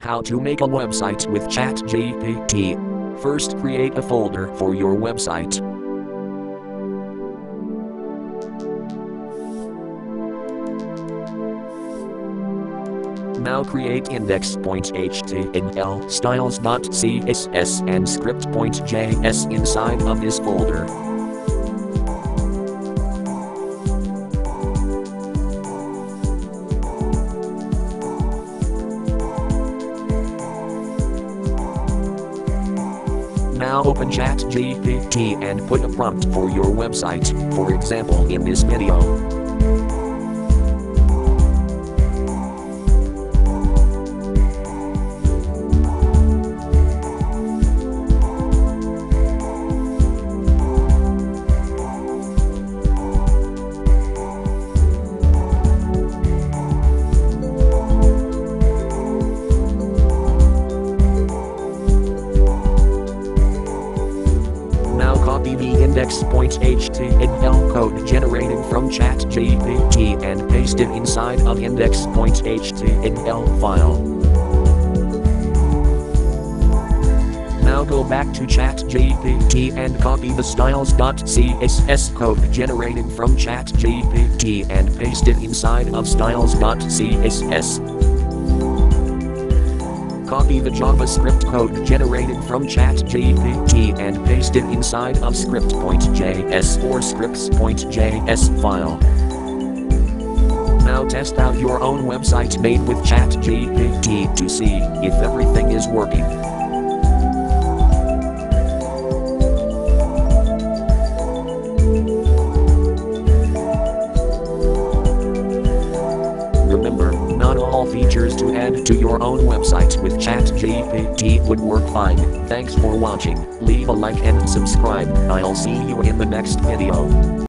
How to make a website with ChatGPT. First, create a folder for your website. Now create index.html, styles.css, and script.js inside of this folder. Now open ChatGPT and put a prompt for your website, for example in this video. Copy the index.html code generated from ChatGPT and paste it inside of index.html file. Now go back to ChatGPT and copy the styles.css code generated from ChatGPT and paste it inside of styles.css. Copy the JavaScript code generated from ChatGPT and paste it inside of script.js or scripts.js file. Now test out your own website made with ChatGPT to see if everything is working. Remember, not all features to add to your own website with ChatGPT would work fine. Thanks for watching. Leave a like and subscribe. I'll see you in the next video.